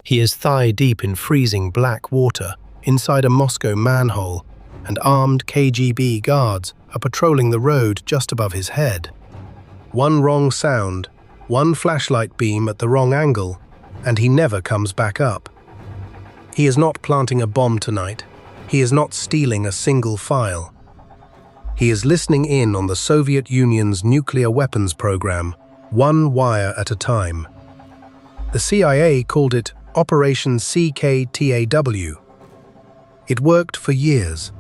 He is thigh-deep in freezing black water inside a Moscow manhole, and armed KGB guards are patrolling the road just above his head. One wrong sound, one flashlight beam at the wrong angle, and he never comes back up. He is not planting a bomb tonight. He is not stealing a single file. He is listening in on the Soviet Union's nuclear weapons program, one wire at a time. The CIA called it Operation CKTAW. It worked for years.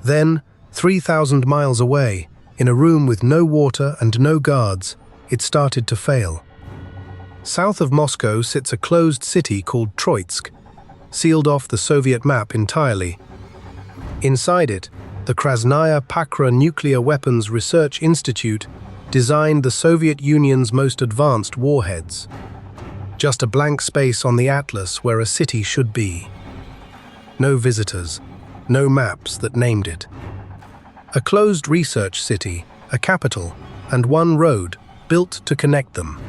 Then, 3,000 miles away, in a room with no water and no guards, it started to fail. South of Moscow sits a closed city called Troitsk, sealed off the Soviet map entirely. Inside it, the Krasnaya Pakra Nuclear Weapons Research Institute designed the Soviet Union's most advanced warheads. Just a blank space on the atlas where a city should be. No visitors, no maps that named it. A closed research city, a capital, and one road built to connect them.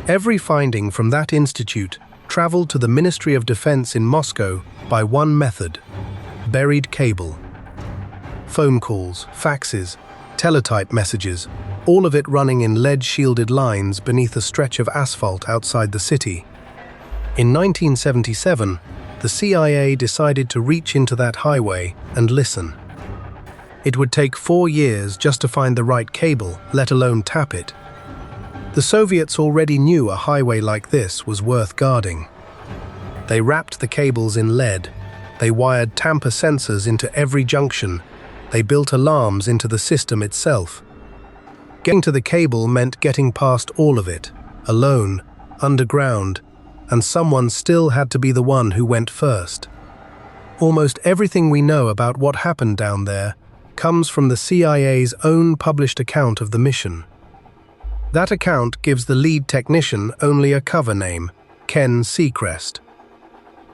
Every finding from that institute traveled to the Ministry of Defense in Moscow by one method: buried cable. Phone calls, faxes, teletype messages, all of it running in lead-shielded lines beneath a stretch of asphalt outside the city. In 1977, the CIA decided to reach into that highway and listen. It would take 4 years just to find the right cable, let alone tap it. The Soviets already knew a highway like this was worth guarding. They wrapped the cables in lead. They wired tamper sensors into every junction. They built alarms into the system itself. Getting to the cable meant getting past all of it, alone, underground, and someone still had to be the one who went first. Almost everything we know about what happened down there comes from the CIA's own published account of the mission. That account gives the lead technician only a cover name, Ken Seacrest.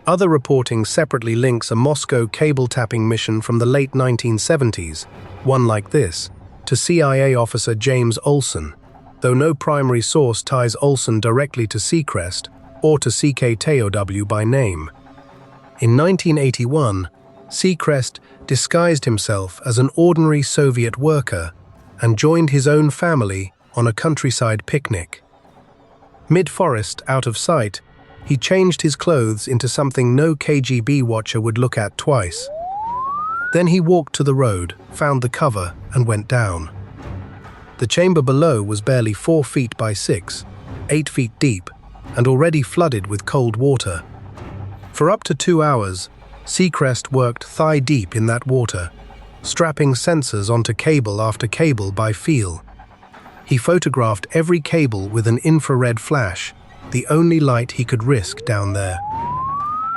Other reporting separately links a Moscow cable tapping mission from the late 1970s, one like this, to CIA officer James Olson, though no primary source ties Olson directly to Seacrest or to CKTAW by name. In 1981, Seacrest disguised himself as an ordinary Soviet worker and joined his own family on a countryside picnic. Mid-forest, out of sight, he changed his clothes into something no KGB watcher would look at twice. Then he walked to the road, found the cover, and went down. The chamber below was barely 4 feet by 6, 8 feet deep, and already flooded with cold water. For up to 2 hours, Seacrest worked thigh-deep in that water, strapping sensors onto cable after cable by feel. He photographed every cable with an infrared flash, the only light he could risk down there.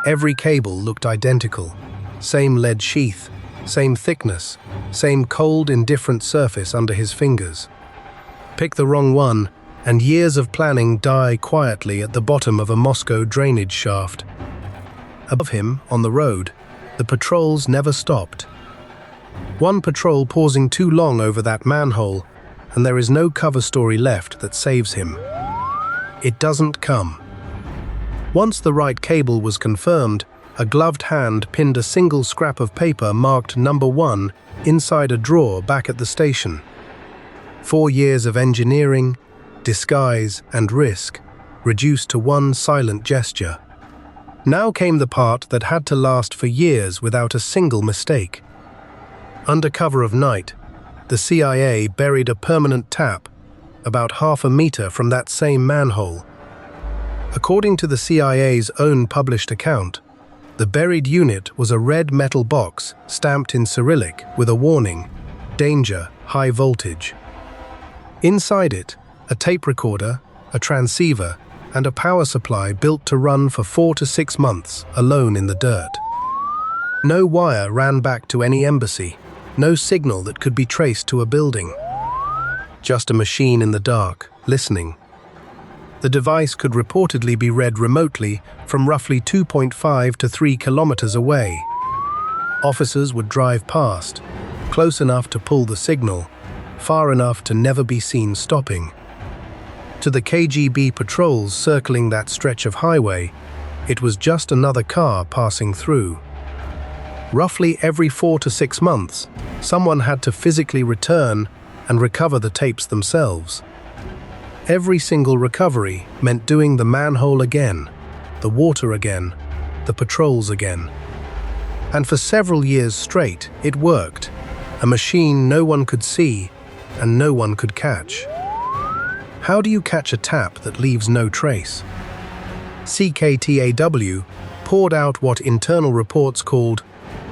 Every cable looked identical, same lead sheath, same thickness, same cold, indifferent surface under his fingers. Pick the wrong one, and years of planning die quietly at the bottom of a Moscow drainage shaft. Above him, on the road, the patrols never stopped. One patrol pausing too long over that manhole, and there is no cover story left that saves him. It doesn't come. Once the right cable was confirmed, a gloved hand pinned a single scrap of paper marked number 1 inside a drawer back at the station. 4 years of engineering, disguise, and risk, reduced to one silent gesture. Now came the part that had to last for years without a single mistake. Under cover of night, the CIA buried a permanent tap about half a meter from that same manhole. According to the CIA's own published account, the buried unit was a red metal box stamped in Cyrillic with a warning, "Danger, high voltage." Inside it, a tape recorder, a transceiver, and a power supply built to run for 4 to 6 months alone in the dirt. No wire ran back to any embassy, no signal that could be traced to a building. Just a machine in the dark, listening. The device could reportedly be read remotely from roughly 2.5 to 3 kilometers away. Officers would drive past, close enough to pull the signal, far enough to never be seen stopping. To the KGB patrols circling that stretch of highway, It was just another car passing through. Roughly every 4 to 6 months, someone had to physically return and recover the tapes themselves. Every single recovery meant doing the manhole again, the water again, the patrols again. And for several years straight, it worked. A machine no one could see and no one could catch. How do you catch a tap that leaves no trace? CKTAW poured out what internal reports called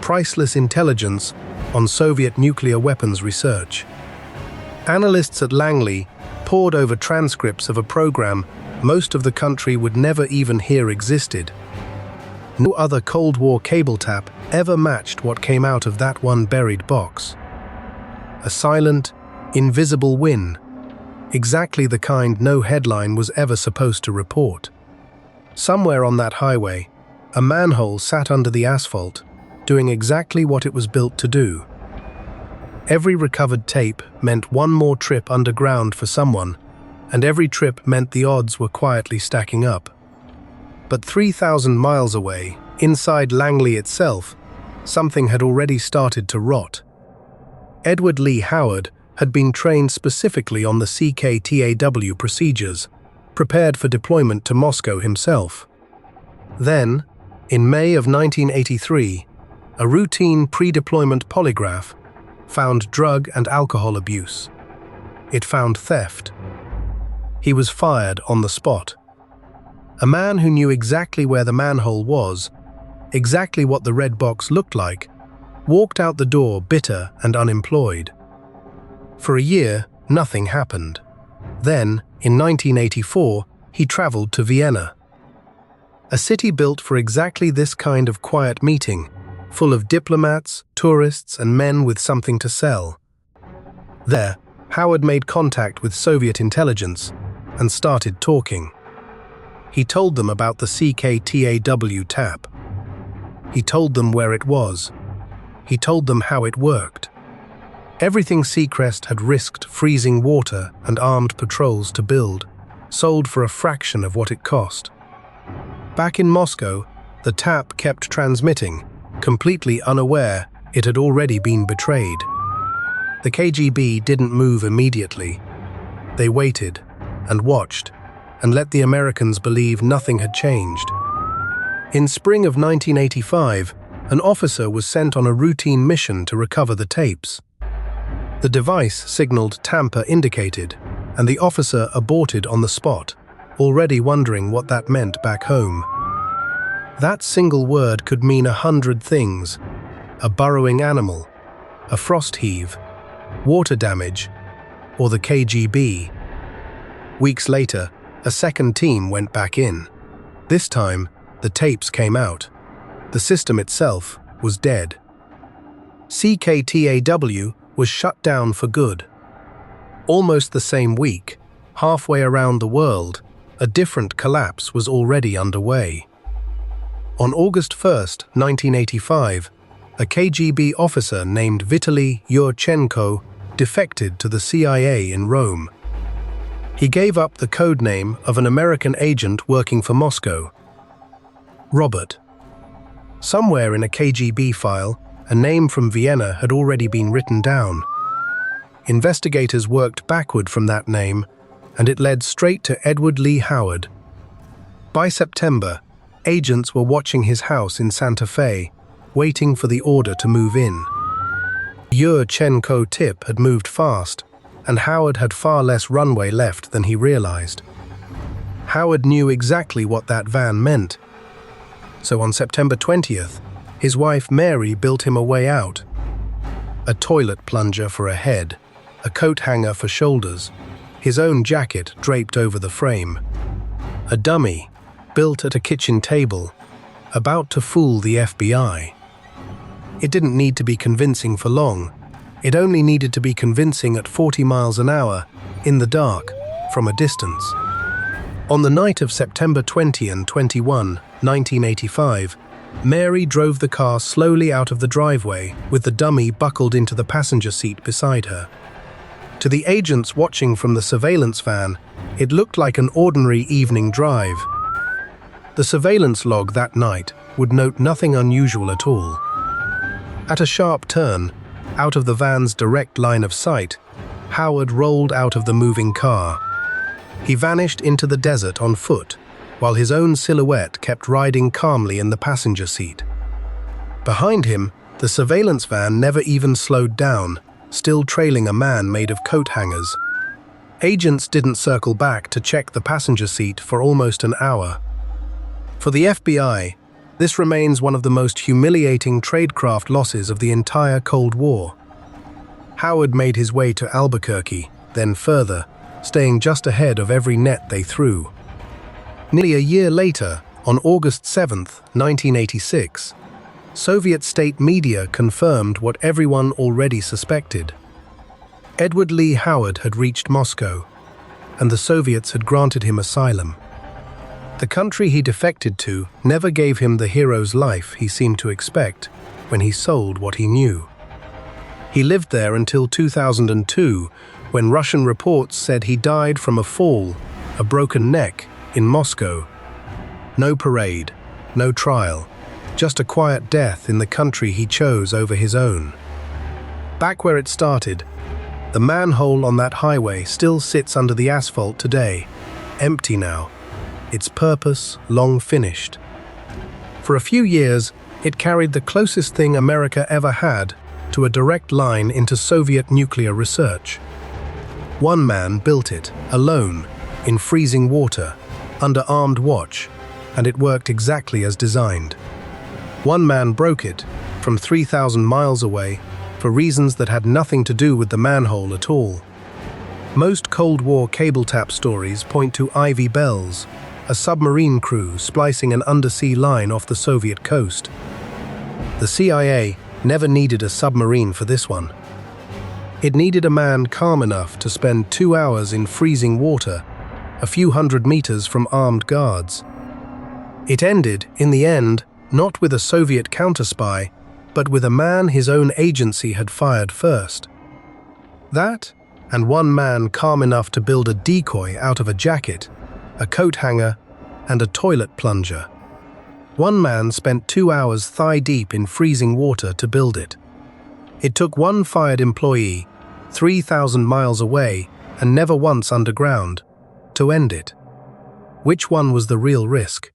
priceless intelligence on Soviet nuclear weapons research. Analysts at Langley pored over transcripts of a program most of the country would never even hear existed. No other Cold War cable tap ever matched what came out of that one buried box. A silent, invisible win, exactly the kind no headline was ever supposed to report. Somewhere on that highway, a manhole sat under the asphalt, doing exactly what it was built to do. Every recovered tape meant one more trip underground for someone, and every trip meant the odds were quietly stacking up. But 3,000 miles away, inside Langley itself, something had already started to rot. Edward Lee Howard had been trained specifically on the CKTAW procedures, prepared for deployment to Moscow himself. Then, in May of 1983, a routine pre-deployment polygraph found drug and alcohol abuse. It found theft. He was fired on the spot. A man who knew exactly where the manhole was, exactly what the red box looked like, walked out the door bitter and unemployed. For a year, nothing happened. Then, in 1984, he traveled to Vienna. A city built for exactly this kind of quiet meeting, full of diplomats, tourists, and men with something to sell. There, Howard made contact with Soviet intelligence and started talking. He told them about the CKTAW tap. He told them where it was. He told them how it worked. Everything Seacrest had risked freezing water and armed patrols to build, sold for a fraction of what it cost. Back in Moscow, the tap kept transmitting, completely unaware it had already been betrayed. The KGB didn't move immediately. They waited and watched and let the Americans believe nothing had changed. In spring of 1985, an officer was sent on a routine mission to recover the tapes. The device signaled tamper indicated, and the officer aborted on the spot, already wondering what that meant back home. That single word could mean 100 things: a burrowing animal, a frost heave, water damage, or the KGB. Weeks later, a second team went back in. This time, the tapes came out. The system itself was dead. CKTAW was shut down for good. Almost the same week, halfway around the world, a different collapse was already underway. On August 1, 1985, a KGB officer named Vitaly Yurchenko defected to the CIA in Rome. He gave up the code name of an American agent working for Moscow, Robert. Somewhere in a KGB file, a name from Vienna had already been written down. Investigators worked backward from that name, and it led straight to Edward Lee Howard. By September, agents were watching his house in Santa Fe, waiting for the order to move in. Yurchenko tip had moved fast, and Howard had far less runway left than he realized. Howard knew exactly what that van meant. So on September 20th, his wife Mary built him a way out. A toilet plunger for a head, a coat hanger for shoulders, his own jacket draped over the frame. A dummy, built at a kitchen table, about to fool the FBI. It didn't need to be convincing for long. It only needed to be convincing at 40 miles an hour, in the dark, from a distance. On the night of September 20 and 21, 1985, Mary drove the car slowly out of the driveway with the dummy buckled into the passenger seat beside her. To the agents watching from the surveillance van, it looked like an ordinary evening drive. The surveillance log that night would note nothing unusual at all. At a sharp turn, out of the van's direct line of sight, Howard rolled out of the moving car. He vanished into the desert on foot, while his own silhouette kept riding calmly in the passenger seat. Behind him, the surveillance van never even slowed down, still trailing a man made of coat hangers. Agents didn't circle back to check the passenger seat for almost an hour. For the FBI, this remains one of the most humiliating tradecraft losses of the entire Cold War. Howard made his way to Albuquerque, then further, staying just ahead of every net they threw. Nearly a year later, on August 7, 1986, Soviet state media confirmed what everyone already suspected. Edward Lee Howard had reached Moscow, and the Soviets had granted him asylum. The country he defected to never gave him the hero's life he seemed to expect when he sold what he knew. He lived there until 2002, when Russian reports said he died from a fall, a broken neck, in Moscow. No parade, no trial, just a quiet death in the country he chose over his own. Back where it started, the manhole on that highway still sits under the asphalt today, empty now, its purpose long finished. For a few years, it carried the closest thing America ever had to a direct line into Soviet nuclear research. One man built it, alone, in freezing water, under armed watch, and it worked exactly as designed. One man broke it, from 3,000 miles away, for reasons that had nothing to do with the manhole at all. Most Cold War cable tap stories point to Ivy Bells, a submarine crew splicing an undersea line off the Soviet coast. The CIA never needed a submarine for this one. It needed a man calm enough to spend 2 hours in freezing water, a few hundred meters from armed guards. It ended, in the end, not with a Soviet counter-spy, but with a man his own agency had fired first. That, and one man calm enough to build a decoy out of a jacket, a coat hanger, and a toilet plunger. One man spent 2 hours thigh-deep in freezing water to build it. It took one fired employee, 3,000 miles away and never once underground, to end it. Which one was the real risk?